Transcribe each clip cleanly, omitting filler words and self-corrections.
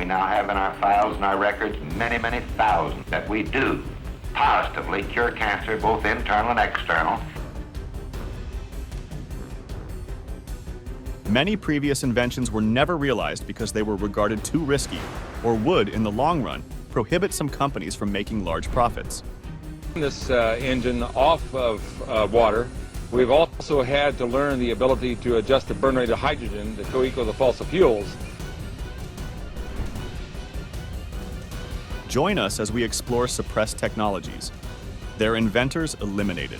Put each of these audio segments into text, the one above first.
now have in our files and our records many, many thousands that we do positively cure cancer, both internal and external. Many previous inventions were never realized because they were regarded too risky, or would, in the long run, prohibit some companies from making large profits. This engine off of water, we've also had to learn the ability to adjust the burn rate of hydrogen to co-equal the fossil fuels. Join us as we explore suppressed technologies, their inventors eliminated.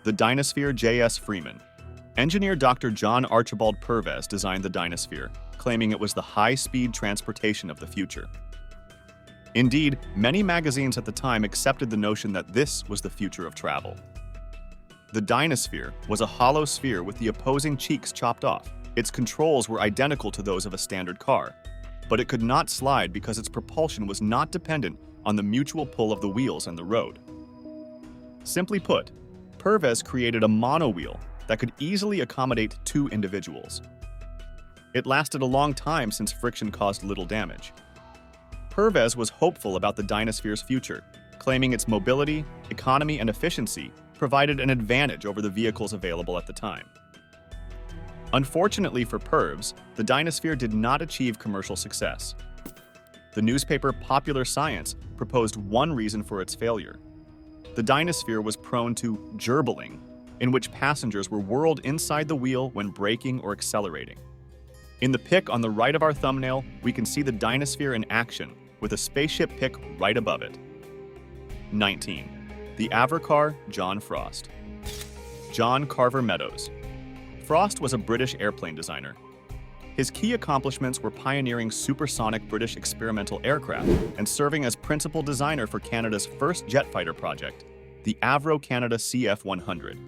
The Dynasphere J.S. Freeman. Engineer Dr. John Archibald Pervez designed the Dynasphere, claiming it was the high-speed transportation of the future. Indeed, many magazines at the time accepted the notion that this was the future of travel. The Dynasphere was a hollow sphere with the opposing cheeks chopped off. Its controls were identical to those of a standard car, but it could not slide because its propulsion was not dependent on the mutual pull of the wheels and the road. Simply put, Pervez created a monowheel that could easily accommodate two individuals. It lasted a long time since friction caused little damage. Pervez was hopeful about the Dynasphere's future, claiming its mobility, economy, and efficiency provided an advantage over the vehicles available at the time. Unfortunately for Pervez, the Dynasphere did not achieve commercial success. The newspaper Popular Science proposed one reason for its failure. The Dynasphere was prone to gerbling, in which passengers were whirled inside the wheel when braking or accelerating. In the pic on the right of our thumbnail, we can see the Dynasphere in action, with a spaceship pic right above it. 19. The Avrocar John Frost. John Carver Meadows. Frost was a British airplane designer. His key accomplishments were pioneering supersonic British experimental aircraft and serving as principal designer for Canada's first jet fighter project, the Avro Canada CF-100.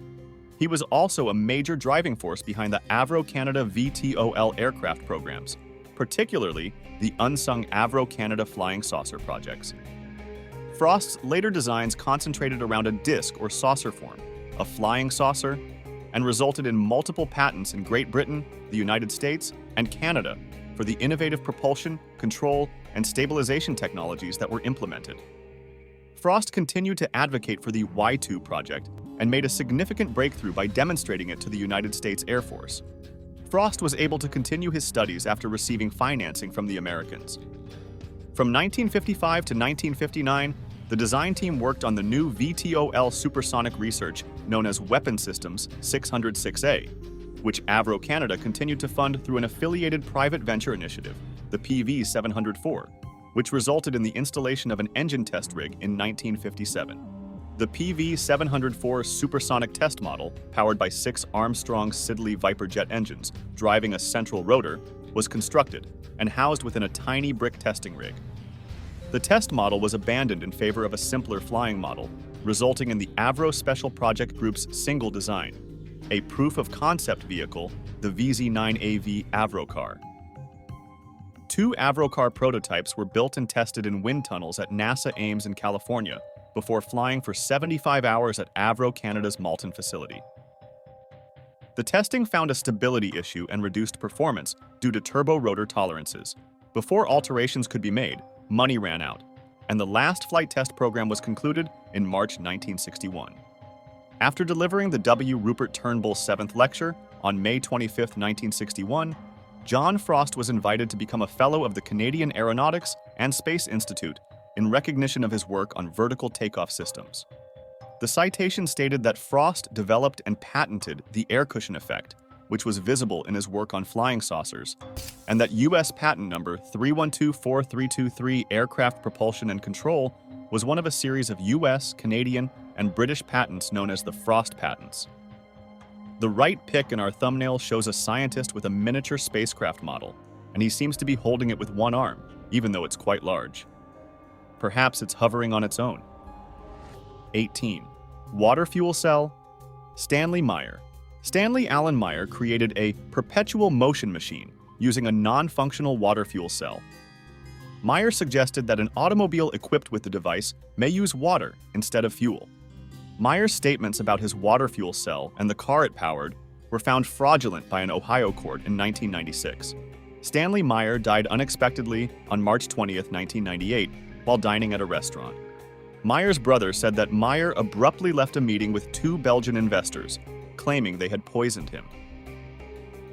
He was also a major driving force behind the Avro Canada VTOL aircraft programs, particularly the unsung Avro Canada flying saucer projects. Frost's later designs concentrated around a disc or saucer form, a flying saucer, and resulted in multiple patents in Great Britain, the United States, and Canada for the innovative propulsion, control, and stabilization technologies that were implemented. Frost continued to advocate for the Y-2 project and made a significant breakthrough by demonstrating it to the United States Air Force. Frost was able to continue his studies after receiving financing from the Americans. From 1955 to 1959, the design team worked on the new VTOL supersonic research known as Weapon Systems 606A, which Avro Canada continued to fund through an affiliated private venture initiative, the PV-704, which resulted in the installation of an engine test rig in 1957. The PV-704 supersonic test model, powered by 6 Armstrong Siddeley Viper jet engines driving a central rotor, was constructed and housed within a tiny brick testing rig. The test model was abandoned in favor of a simpler flying model, resulting in the Avro Special Project Group's single design, a proof-of-concept vehicle, the VZ-9AV Avrocar. 2 Avrocar prototypes were built and tested in wind tunnels at NASA Ames in California before flying for 75 hours at Avro Canada's Malton facility. The testing found a stability issue and reduced performance due to turbo rotor tolerances. Before alterations could be made, money ran out, and the last flight test program was concluded in March 1961. After delivering the W. Rupert Turnbull 7th Lecture on May 25, 1961, John Frost was invited to become a Fellow of the Canadian Aeronautics and Space Institute in recognition of his work on vertical takeoff systems. The citation stated that Frost developed and patented the air cushion effect, which was visible in his work on flying saucers, and that U.S. patent number 3124323 Aircraft Propulsion and Control was one of a series of U.S., Canadian, and British patents known as the Frost patents. The right pic in our thumbnail shows a scientist with a miniature spacecraft model, and he seems to be holding it with one arm, even though it's quite large. Perhaps it's hovering on its own. 18. Water fuel cell. Stanley Meyer. Stanley Allen Meyer created a perpetual motion machine using a non-functional water fuel cell. Meyer suggested that an automobile equipped with the device may use water instead of fuel. Meyer's statements about his water fuel cell and the car it powered were found fraudulent by an Ohio court in 1996. Stanley Meyer died unexpectedly on March 20th, 1998, while dining at a restaurant. Meyer's brother said that Meyer abruptly left a meeting with two Belgian investors, claiming they had poisoned him.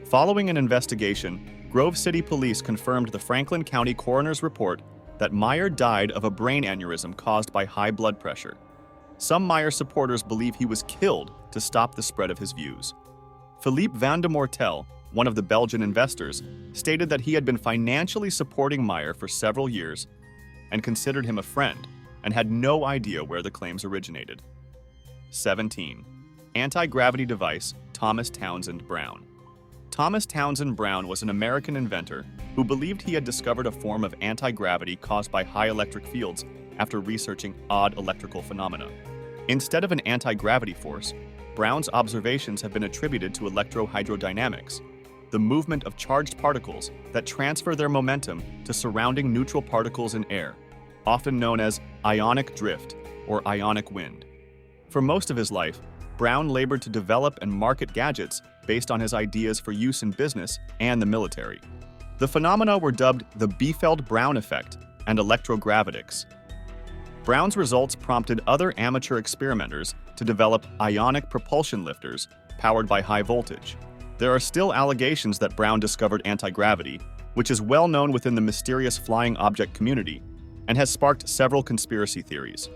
Following an investigation, Grove City Police confirmed the Franklin County coroner's report that Meyer died of a brain aneurysm caused by high blood pressure. Some Meyer supporters believe he was killed to stop the spread of his views. Philippe Van de Mortel, one of the Belgian investors, stated that he had been financially supporting Meyer for several years and considered him a friend, and had no idea where the claims originated. 17. Anti-gravity device Thomas Townsend Brown. Thomas Townsend Brown was an American inventor who believed he had discovered a form of anti-gravity caused by high electric fields after researching odd electrical phenomena. Instead of an anti-gravity force, Brown's observations have been attributed to electrohydrodynamics, the movement of charged particles that transfer their momentum to surrounding neutral particles in air, often known as ionic drift or ionic wind. For most of his life, Brown labored to develop and market gadgets based on his ideas for use in business and the military. The phenomena were dubbed the Biefeld-Brown effect and electrogravitics. Brown's results prompted other amateur experimenters to develop ionic propulsion lifters powered by high voltage. There are still allegations that Brown discovered anti-gravity, which is well known within the mysterious flying object community and has sparked several conspiracy theories.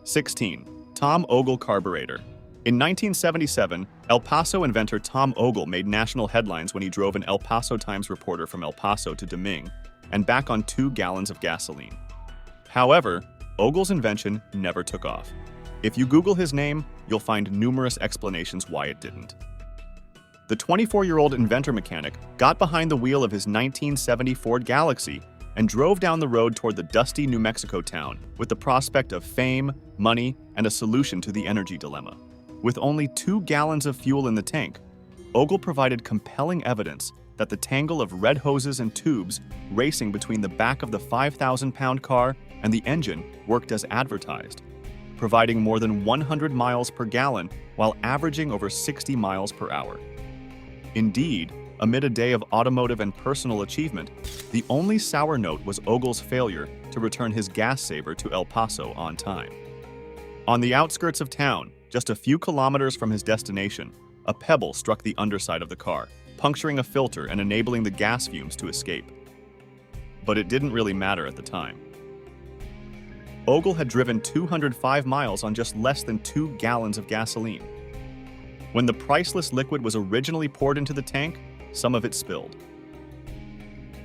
16. Tom Ogle carburetor. In 1977, El Paso inventor Tom Ogle made national headlines when he drove an El Paso Times reporter from El Paso to Deming and back on 2 gallons of gasoline. However, Ogle's invention never took off. If you Google his name, you'll find numerous explanations why it didn't. The 24-year-old inventor-mechanic got behind the wheel of his 1970 Ford Galaxy and drove down the road toward the dusty New Mexico town with the prospect of fame, money, and a solution to the energy dilemma. With only 2 gallons of fuel in the tank, Ogle provided compelling evidence that the tangle of red hoses and tubes racing between the back of the 5,000-pound car and the engine worked as advertised, providing more than 100 miles per gallon while averaging over 60 miles per hour. Indeed, amid a day of automotive and personal achievement, the only sour note was Ogle's failure to return his gas saver to El Paso on time. On the outskirts of town, just a few kilometers from his destination, a pebble struck the underside of the car, puncturing a filter and enabling the gas fumes to escape. But it didn't really matter at the time. Ogle had driven 205 miles on just less than 2 gallons of gasoline. When the priceless liquid was originally poured into the tank, some of it spilled.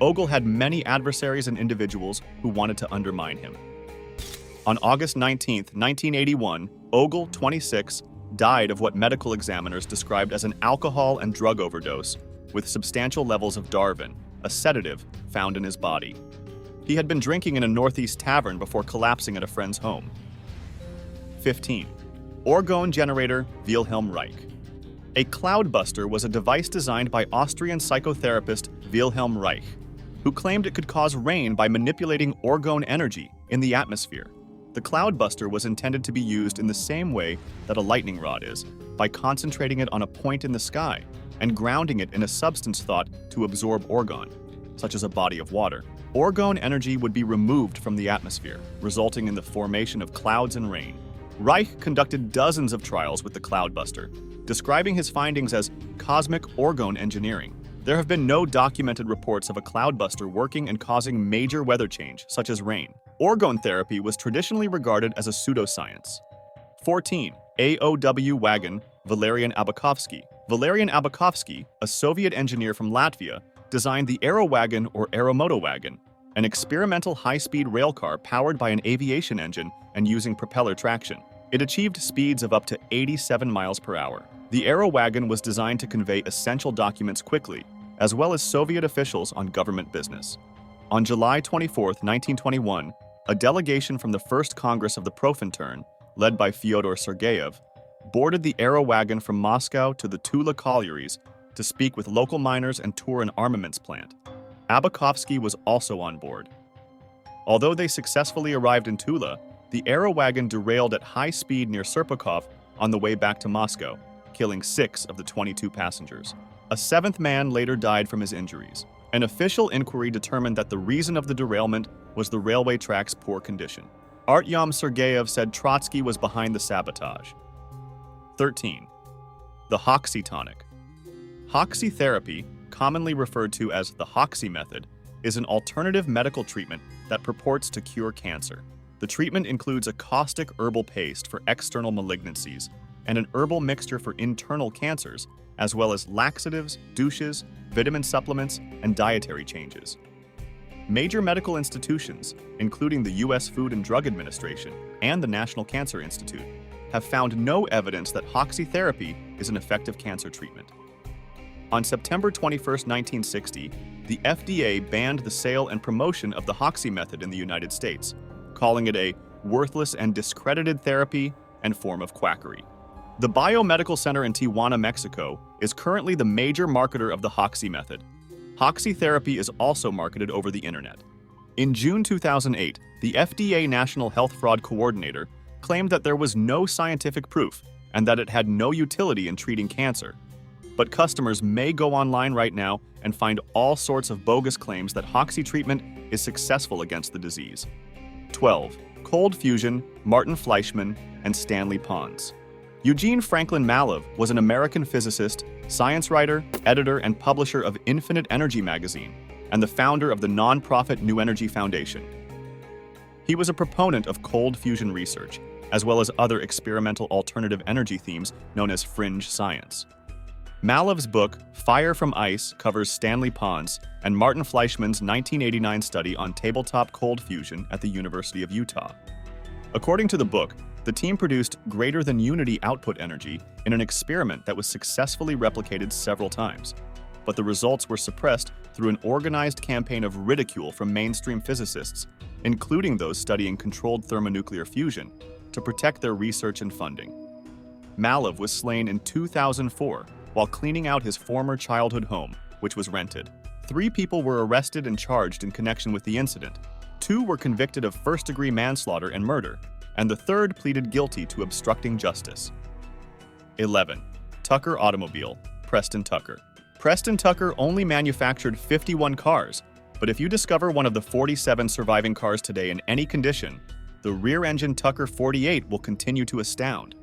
Ogle had many adversaries and individuals who wanted to undermine him. On August 19, 1981, Ogle, 26, died of what medical examiners described as an alcohol and drug overdose with substantial levels of Darvin, a sedative found in his body. He had been drinking in a Northeast tavern before collapsing at a friend's home. 15. Orgone generator Wilhelm Reich. A cloudbuster was a device designed by Austrian psychotherapist Wilhelm Reich, who claimed it could cause rain by manipulating orgone energy in the atmosphere. The cloudbuster was intended to be used in the same way that a lightning rod is, by concentrating it on a point in the sky and grounding it in a substance thought to absorb orgone, such as a body of water. Orgone energy would be removed from the atmosphere, resulting in the formation of clouds and rain. Reich conducted dozens of trials with the cloudbuster, describing his findings as cosmic orgone engineering. There have been no documented reports of a cloudbuster working and causing major weather change, such as rain. Orgone therapy was traditionally regarded as a pseudoscience. 14. AOW wagon Valerian Abakovsky. Valerian Abakovsky, a Soviet engineer from Latvia, designed the Aerowagon or Aeromoto wagon, an experimental high-speed railcar powered by an aviation engine and using propeller traction. It achieved speeds of up to 87 miles per hour. The Aerowagon was designed to convey essential documents quickly, as well as Soviet officials on government business. On July 24, 1921, a delegation from the First Congress of the Profintern, led by Fyodor Sergeyev, boarded the Aerowagon from Moscow to the Tula collieries to speak with local miners and tour an armaments plant. Abakovsky was also on board. Although they successfully arrived in Tula, the Aerowagon derailed at high speed near Serpukhov on the way back to Moscow, killing 6 of the 22 passengers. A 7th man later died from his injuries. An official inquiry determined that the reason of the derailment was the railway track's poor condition. Artyom Sergeyev said Trotsky was behind the sabotage. 13. The Hoxsey tonic. Hoxsey therapy, commonly referred to as the Hoxsey method, is an alternative medical treatment that purports to cure cancer. The treatment includes a caustic herbal paste for external malignancies and an herbal mixture for internal cancers, as well as laxatives, douches, vitamin supplements, and dietary changes. Major medical institutions, including the U.S. Food and Drug Administration and the National Cancer Institute, have found no evidence that Hoxsey therapy is an effective cancer treatment. On September 21, 1960, the FDA banned the sale and promotion of the Hoxsey method in the United States, calling it a worthless and discredited therapy and form of quackery. The Biomedical Center in Tijuana, Mexico, is currently the major marketer of the Hoxsey method. Hoxsey therapy is also marketed over the internet. In June 2008, the FDA National Health Fraud Coordinator claimed that there was no scientific proof and that it had no utility in treating cancer. But customers may go online right now and find all sorts of bogus claims that Hoxsey treatment is successful against the disease. 12. Cold fusion, Martin Fleischmann, and Stanley Pons. Eugene Franklin Malov was an American physicist, science writer, editor, and publisher of Infinite Energy magazine, and the founder of the nonprofit New Energy Foundation. He was a proponent of cold fusion research, as well as other experimental alternative energy themes known as fringe science. Malov's book, Fire from Ice, covers Stanley Pons and Martin Fleischmann's 1989 study on tabletop cold fusion at the University of Utah. According to the book, the team produced greater than unity output energy in an experiment that was successfully replicated several times, but the results were suppressed through an organized campaign of ridicule from mainstream physicists, including those studying controlled thermonuclear fusion, to protect their research and funding. Malov was slain in 2004 while cleaning out his former childhood home, which was rented. 3 people were arrested and charged in connection with the incident. 2 were convicted of first-degree manslaughter and murder, and the 3rd pleaded guilty to obstructing justice. 11. Tucker Automobile, Preston Tucker. Preston Tucker only manufactured 51 cars, but if you discover one of the 47 surviving cars today in any condition, the rear-engine Tucker 48 will continue to astound.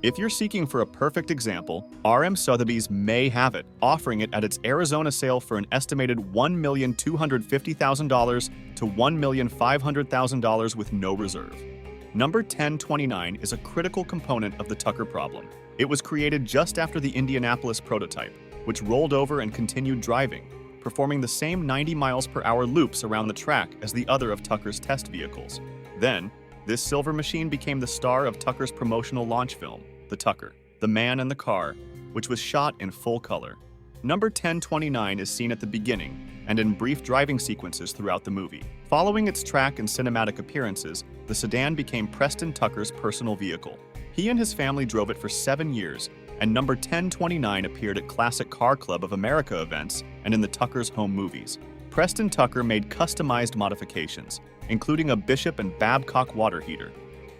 If you're seeking for a perfect example, RM Sotheby's may have it, offering it at its Arizona sale for an estimated $1,250,000 to $1,500,000 with no reserve. Number 1029 is a critical component of the Tucker problem. It was created just after the Indianapolis prototype, which rolled over and continued driving, performing the same 90 miles per hour loops around the track as the other of Tucker's test vehicles. Then, this silver machine became the star of Tucker's promotional launch film, The Tucker, The Man and the Car, which was shot in full color. Number 1029 is seen at the beginning and in brief driving sequences throughout the movie. Following its track and cinematic appearances, the sedan became Preston Tucker's personal vehicle. He and his family drove it for 7 years, and number 1029 appeared at Classic Car Club of America events and in the Tucker's home movies. Preston Tucker made customized modifications, including a Bishop and Babcock water heater.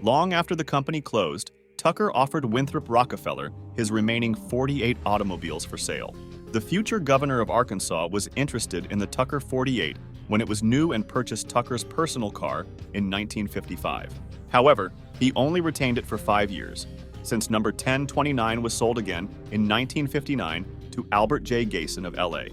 Long after the company closed, Tucker offered Winthrop Rockefeller his remaining 48 automobiles for sale. The future governor of Arkansas was interested in the Tucker 48 when it was new and purchased Tucker's personal car in 1955. However, he only retained it for 5 years, since number 1029 was sold again in 1959 to Albert J. Gayson of LA.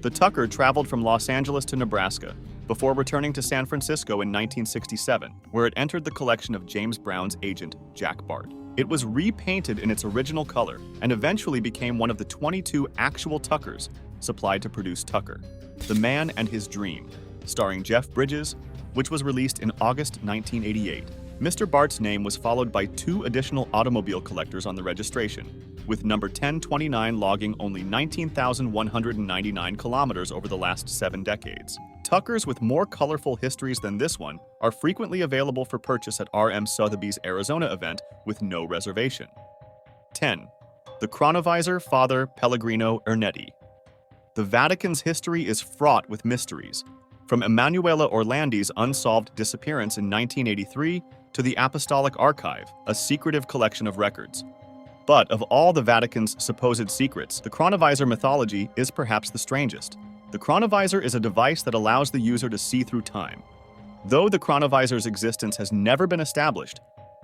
The Tucker traveled from Los Angeles to Nebraska before returning to San Francisco in 1967, where it entered the collection of James Brown's agent, Jack Bart. It was repainted in its original color and eventually became one of the 22 actual Tuckers supplied to produce Tucker, The Man and His Dream, starring Jeff Bridges, which was released in August 1988. Mr. Bart's name was followed by 2 additional automobile collectors on the registration, with number 1029 logging only 19,199 kilometers over the last 7 decades. Tuckers with more colorful histories than this one are frequently available for purchase at RM Sotheby's Arizona event with no reservation. 10. The Chronovisor Father Pellegrino Ernetti. The Vatican's history is fraught with mysteries, from Emanuela Orlandi's unsolved disappearance in 1983 to the Apostolic Archive, a secretive collection of records. But of all the Vatican's supposed secrets, the chronovisor mythology is perhaps the strangest. The chronovisor is a device that allows the user to see through time. Though the chronovisor's existence has never been established,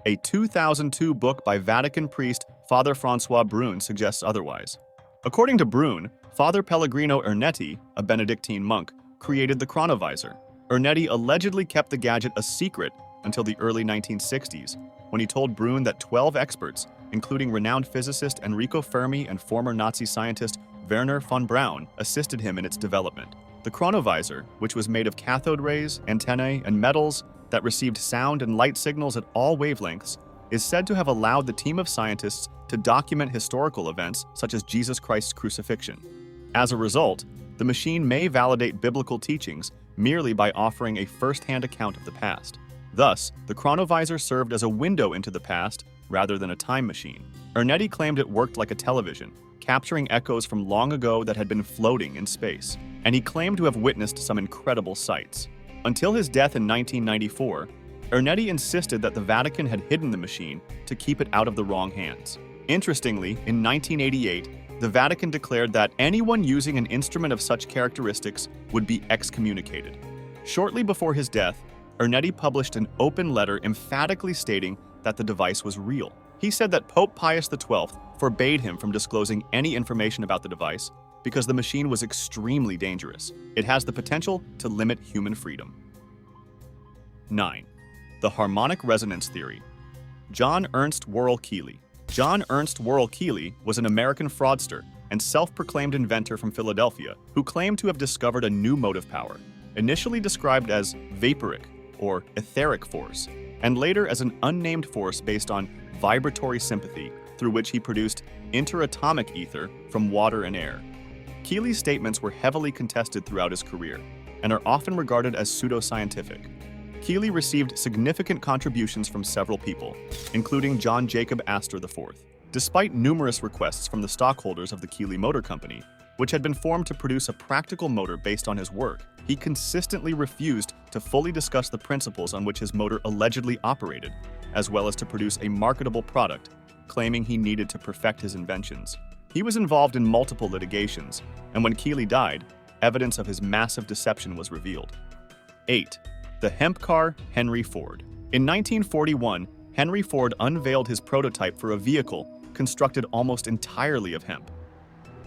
a 2002 book by Vatican priest Father Francois Brune suggests otherwise. According to Brune, Father Pellegrino Ernetti, a Benedictine monk, created the chronovisor. Ernetti allegedly kept the gadget a secret until the early 1960s, when he told Brune that 12 experts, including renowned physicist Enrico Fermi and former Nazi scientist Werner von Braun, assisted him in its development. The chronovisor, which was made of cathode rays, antennae, and metals that received sound and light signals at all wavelengths, is said to have allowed the team of scientists to document historical events such as Jesus Christ's crucifixion. As a result, the machine may validate biblical teachings merely by offering a first-hand account of the past. Thus, the chronovisor served as a window into the past rather than a time machine. Ernetti claimed it worked like a television, capturing echoes from long ago that had been floating in space, and he claimed to have witnessed some incredible sights. Until his death in 1994, Ernetti insisted that the Vatican had hidden the machine to keep it out of the wrong hands. Interestingly, in 1988, the Vatican declared that anyone using an instrument of such characteristics would be excommunicated. Shortly before his death, Ernetti published an open letter emphatically stating that the device was real. He said that Pope Pius XII forbade him from disclosing any information about the device because the machine was extremely dangerous. It has the potential to limit human freedom. 9. The harmonic resonance theory. John Ernst Worrell Keely. John Ernst Worrell Keely was an American fraudster and self-proclaimed inventor from Philadelphia who claimed to have discovered a new motive power, initially described as vaporic or etheric force, and later as an unnamed force based on vibratory sympathy, through which he produced interatomic ether from water and air. Keely's statements were heavily contested throughout his career and are often regarded as pseudoscientific. Keely received significant contributions from several people, including John Jacob Astor IV. Despite numerous requests from the stockholders of the Keely Motor Company, which had been formed to produce a practical motor based on his work, he consistently refused to fully discuss the principles on which his motor allegedly operated, as well as to produce a marketable product, claiming he needed to perfect his inventions. He was involved in multiple litigations, and when Keely died, evidence of his massive deception was revealed. 8. The hemp car Henry Ford. In 1941, Henry Ford unveiled his prototype for a vehicle constructed almost entirely of hemp.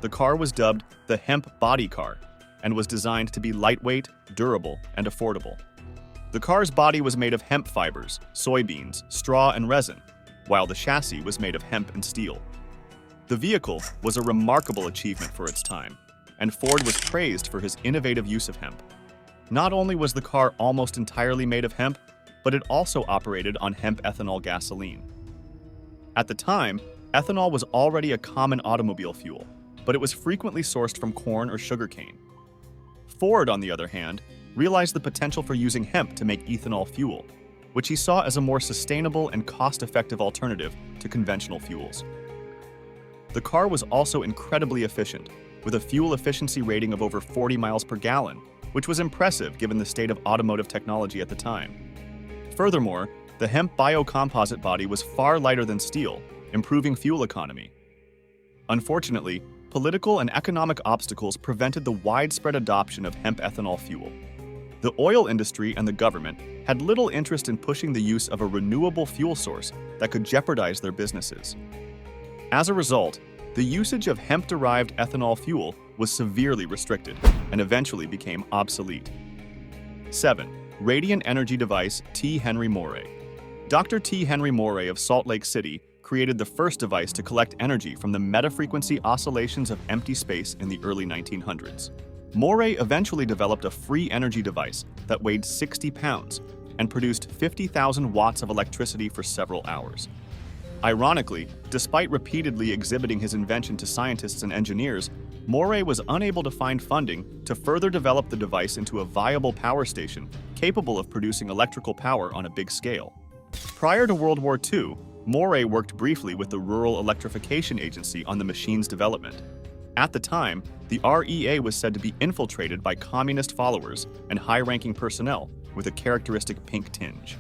The car was dubbed the hemp body car and was designed to be lightweight, durable, and affordable. The car's body was made of hemp fibers, soybeans, straw, and resin, while the chassis was made of hemp and steel. The vehicle was a remarkable achievement for its time, and Ford was praised for his innovative use of hemp. Not only was the car almost entirely made of hemp, but it also operated on hemp ethanol gasoline. At the time, ethanol was already a common automobile fuel, but it was frequently sourced from corn or sugarcane. Ford, on the other hand, realized the potential for using hemp to make ethanol fuel, which he saw as a more sustainable and cost-effective alternative to conventional fuels. The car was also incredibly efficient, with a fuel efficiency rating of over 40 miles per gallon, which was impressive given the state of automotive technology at the time. Furthermore, the hemp biocomposite body was far lighter than steel, improving fuel economy. Unfortunately, political and economic obstacles prevented the widespread adoption of hemp ethanol fuel. The oil industry and the government had little interest in pushing the use of a renewable fuel source that could jeopardize their businesses. As a result, the usage of hemp-derived ethanol fuel was severely restricted and eventually became obsolete. 7. Radiant energy device T. Henry Moray. Dr. T. Henry Moray of Salt Lake City created the first device to collect energy from the metafrequency oscillations of empty space in the early 1900s. Moray eventually developed a free energy device that weighed 60 pounds and produced 50,000 watts of electricity for several hours. Ironically, despite repeatedly exhibiting his invention to scientists and engineers, Moray was unable to find funding to further develop the device into a viable power station capable of producing electrical power on a big scale. Prior to World War II, Moray worked briefly with the Rural Electrification Agency on the machine's development. At the time, the REA was said to be infiltrated by communist followers and high-ranking personnel with a characteristic pink tinge.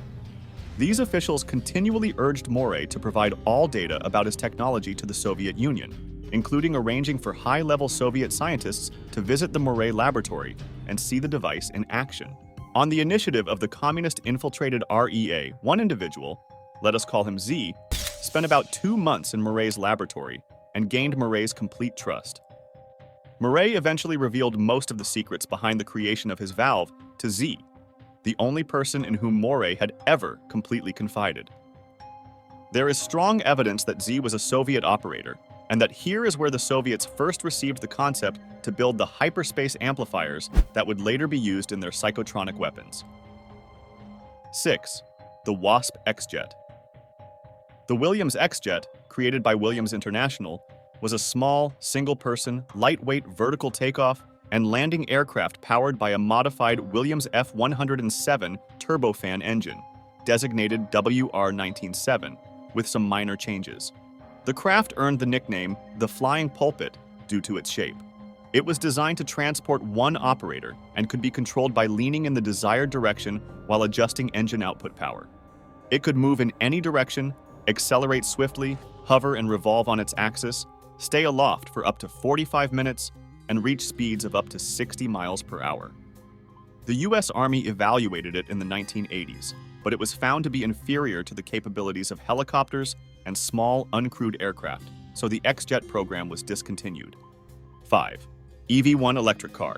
These officials continually urged Moray to provide all data about his technology to the Soviet Union, including arranging for high-level Soviet scientists to visit the Moray laboratory and see the device in action. On the initiative of the communist-infiltrated REA, one individual, let us call him Z, spent about 2 months in Moray's laboratory and gained Moray's complete trust. Moray eventually revealed most of the secrets behind the creation of his valve to Z, the only person in whom Moray had ever completely confided. There is strong evidence that Z was a Soviet operator, and that here is where the Soviets first received the concept to build the hyperspace amplifiers that would later be used in their psychotronic weapons. 6. The Wasp X-Jet. The Williams X-Jet, created by Williams International, was a small, single-person, lightweight vertical takeoff and landing aircraft powered by a modified Williams F-107 turbofan engine, designated WR-197, with some minor changes. The craft earned the nickname the Flying Pulpit due to its shape. It was designed to transport one operator and could be controlled by leaning in the desired direction while adjusting engine output power. It could move in any direction, accelerate swiftly, hover and revolve on its axis, stay aloft for up to 45 minutes, and reach speeds of up to 60 miles per hour. The U.S. Army evaluated it in the 1980s, but it was found to be inferior to the capabilities of helicopters and small, uncrewed aircraft, so the X-Jet program was discontinued. 5. EV-1 electric car.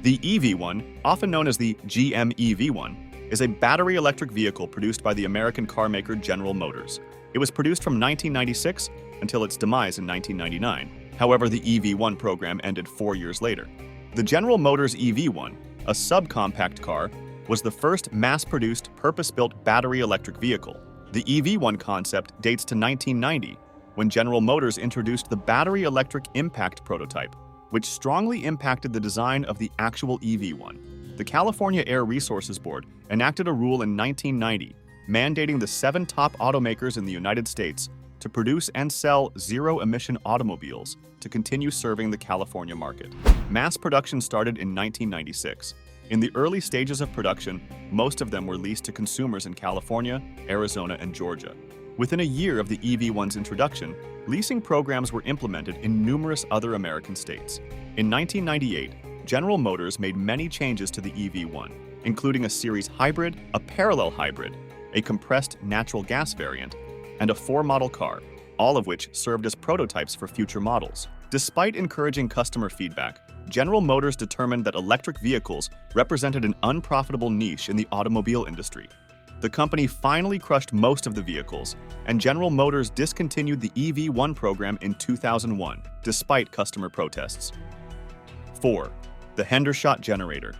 The EV-1, often known as the GM EV-1, is a battery electric vehicle produced by the American car maker General Motors. It was produced from 1996 until its demise in 1999. However, the EV-1 program ended 4 years later. The General Motors EV-1, a subcompact car, was the first mass-produced, purpose-built battery electric vehicle. The EV-1 concept dates to 1990, when General Motors introduced the battery electric impact prototype, which strongly impacted the design of the actual EV-1. The California Air Resources Board enacted a rule in 1990 mandating the 7 top automakers in the United States to produce and sell zero-emission automobiles to continue serving the California market. Mass production started in 1996. In the early stages of production, most of them were leased to consumers in California, Arizona, and Georgia. Within a year of the EV-1's introduction, leasing programs were implemented in numerous other American states. In 1998, General Motors made many changes to the EV-1, including a series hybrid, a parallel hybrid, a compressed natural gas variant, and a 4-model car, all of which served as prototypes for future models. Despite encouraging customer feedback, General Motors determined that electric vehicles represented an unprofitable niche in the automobile industry. The company finally crushed most of the vehicles, and General Motors discontinued the EV-1 program in 2001, despite customer protests. 4. The Hendershot Generator.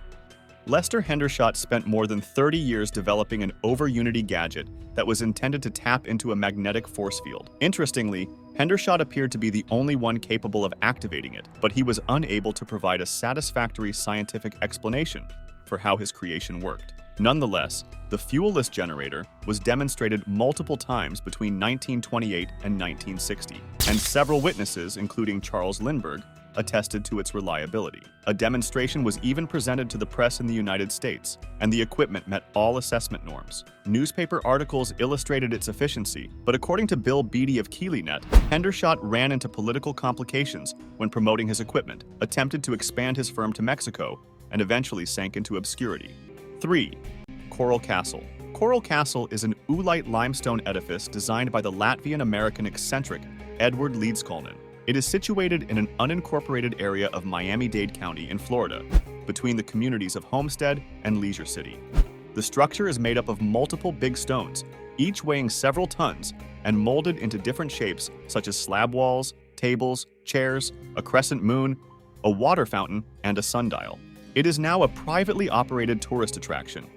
Lester Hendershot spent more than 30 years developing an over-unity gadget that was intended to tap into a magnetic force field. Interestingly, Hendershot appeared to be the only one capable of activating it, but he was unable to provide a satisfactory scientific explanation for how his creation worked. Nonetheless, the fuel-less generator was demonstrated multiple times between 1928 and 1960, and several witnesses, including Charles Lindbergh, attested to its reliability. A demonstration was even presented to the press in the United States, and the equipment met all assessment norms. Newspaper articles illustrated its efficiency, but according to Bill Beatty of KeelyNet, Hendershot ran into political complications when promoting his equipment, attempted to expand his firm to Mexico, and eventually sank into obscurity. 3. Coral Castle. Coral Castle is an oolite limestone edifice designed by the Latvian-American eccentric Edward Leedskalnin. It is situated in an unincorporated area of Miami-Dade County in Florida, between the communities of Homestead and Leisure City. The structure is made up of multiple big stones, each weighing several tons, and molded into different shapes such as slab walls, tables, chairs, a crescent moon, a water fountain, and a sundial. It is now a privately operated tourist attraction.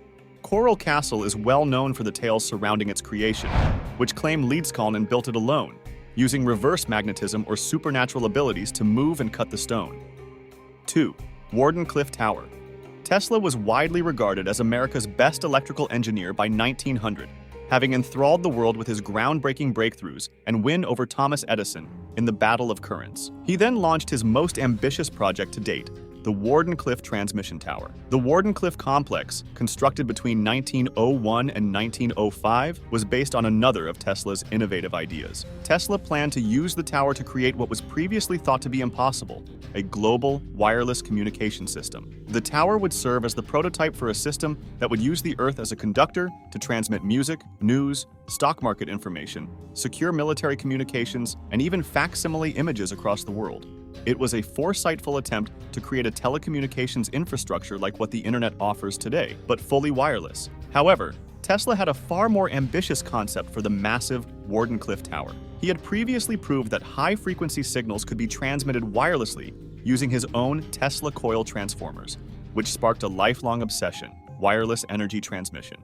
Coral Castle is well known for the tales surrounding its creation, which claim Leedskalnin built it alone, using reverse magnetism or supernatural abilities to move and cut the stone. 2. Wardenclyffe Tower. Tesla was widely regarded as America's best electrical engineer by 1900, having enthralled the world with his groundbreaking breakthroughs and win over Thomas Edison in the Battle of Currents. He then launched his most ambitious project to date, the Wardenclyffe Transmission Tower. The Wardenclyffe complex, constructed between 1901 and 1905, was based on another of Tesla's innovative ideas. Tesla planned to use the tower to create what was previously thought to be impossible: a global wireless communication system. The tower would serve as the prototype for a system that would use the Earth as a conductor to transmit music, news, stock market information, secure military communications, and even facsimile images across the world. It was a foresightful attempt to create a telecommunications infrastructure like what the internet offers today, but fully wireless. However, Tesla had a far more ambitious concept for the massive Wardenclyffe Tower. He had previously proved that high-frequency signals could be transmitted wirelessly using his own Tesla coil transformers, which sparked a lifelong obsession: wireless energy transmission.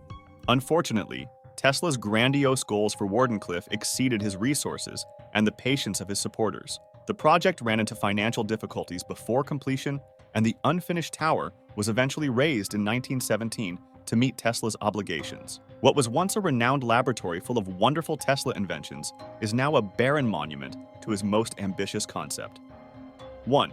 Unfortunately, Tesla's grandiose goals for Wardenclyffe exceeded his resources and the patience of his supporters. The project ran into financial difficulties before completion, and the unfinished tower was eventually razed in 1917 to meet Tesla's obligations. What was once a renowned laboratory full of wonderful Tesla inventions is now a barren monument to his most ambitious concept. 1.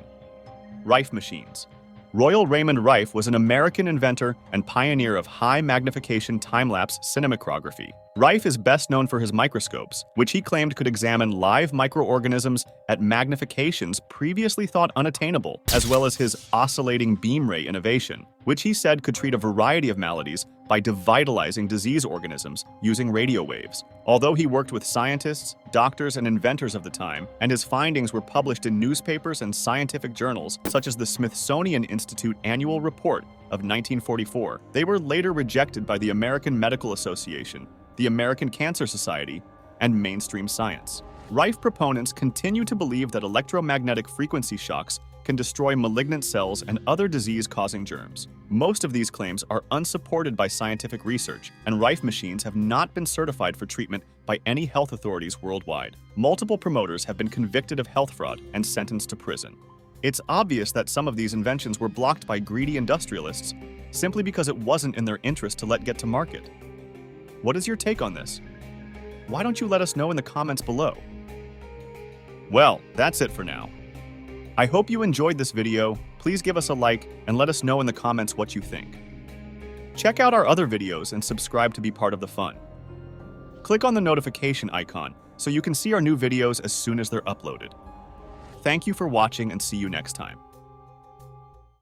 Rife machines. Royal Raymond Rife was an American inventor and pioneer of high-magnification time-lapse cinematography. Rife is best known for his microscopes, which he claimed could examine live microorganisms at magnifications previously thought unattainable, as well as his oscillating beam ray innovation, which he said could treat a variety of maladies by devitalizing disease organisms using radio waves. Although he worked with scientists, doctors, and inventors of the time, and his findings were published in newspapers and scientific journals such as the Smithsonian Institute Annual Report of 1944, they were later rejected by the American Medical Association, the American Cancer Society, and mainstream science. Rife proponents continue to believe that electromagnetic frequency shocks can destroy malignant cells and other disease-causing germs. Most of these claims are unsupported by scientific research, and Rife machines have not been certified for treatment by any health authorities worldwide. Multiple promoters have been convicted of health fraud and sentenced to prison. It's obvious that some of these inventions were blocked by greedy industrialists simply because it wasn't in their interest to let get to market. What is your take on this? Why don't you let us know in the comments below? Well, that's it for now. I hope you enjoyed this video. Please give us a like and let us know in the comments what you think. Check out our other videos and subscribe to be part of the fun. Click on the notification icon so you can see our new videos as soon as they're uploaded. Thank you for watching and see you next time.